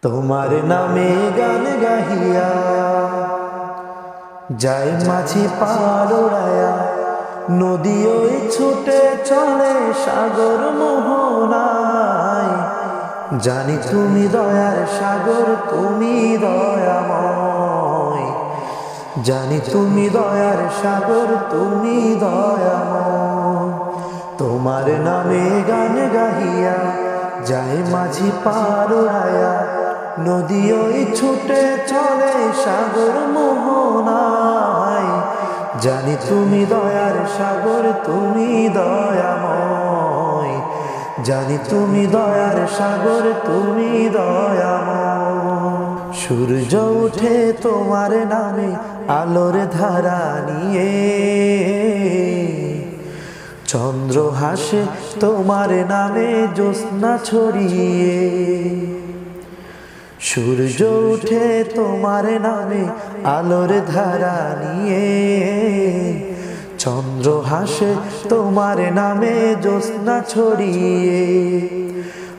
তোমার নামে গান গাহিয়া যায় মাঝি পার উড়ায়া, নদী ওই ছুটে চলে সাগর মোহনায়। জানি তুমি দয়ার সাগর, তুমি দয়াময়। জানি তুমি দয়ার সাগর, তুমি দয়াময়। তোমার নামে গান গাহিয়া যায় মাঝি পার উড়ায়া, নদী ওই ছুটে চলে সাগর মোহনায়। জানি তুমি দয়ার সাগর, তুমি দয়াময়। জানি তুমি দয়ার সাগর, তুমি দয়াময়। সূর্য উঠে তোমার নামে আলোর ধারা নিয়ে, চন্দ্র হাসে তোমার নামে জ্যোৎস্না ছড়িয়ে। সূর্য উঠে তোমার নামে আলোর ধারা নিয়ে, চন্দ্র হাসে তোমার নামে জ্যোৎস্না ছড়িয়ে।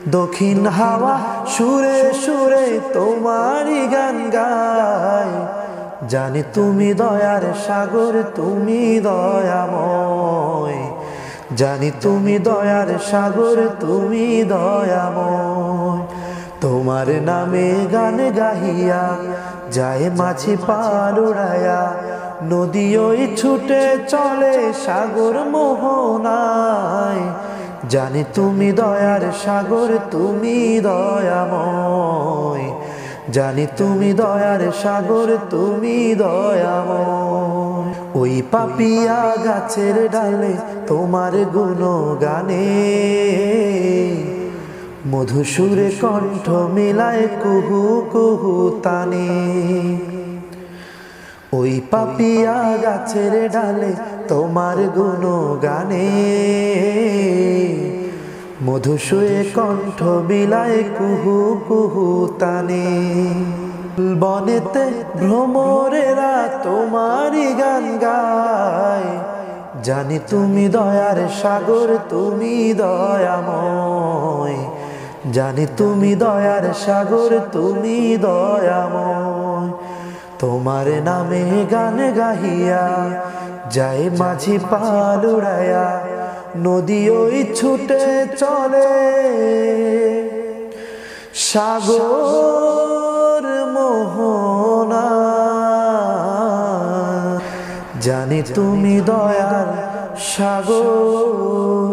দক্ষিণ হাওয়া সুরে সুরে তোমারই গান গায়। জানি তুমি দয়ার সাগর, তুমি দয়াময়। জানি তুমি দয়ার সাগর, তুমি দয়াময়। তোমার নামে গান গাহিয়া যায় মাঝি পার উড়ায়া, নদী ওই ছুটে চলে সাগর মোহনায়। জানি তুমি দয়ার সাগর, তুমি দয়াময়। জানি তুমি দয়ার সাগর, তুমি দয়াময়। ওই পাপিয়া গাছের ডালে তোমার গুণগানে, মধুসুরে কণ্ঠ মিলায় কুহু কুহু তানে। ওই পাপিয়া গাছের ডালে তোমার গুণগানে, মধুসুরে কণ্ঠ বিলায় কুহু কুহু তানে। বনেতে ভ্রমরেরা তোমারই গান গায়। জানি তুমি দয়ার সাগর, তুমি দয়াময়। জানি তুমি দয়ার সাগর, তুমি দয়াময়। তোমার নামে গান গাহিয়া যায় মাঝি পাল উড়ায়া, নদী ওই ছুটে চলে সাগর মোহনা। জানি তুমি দয়ার সাগর।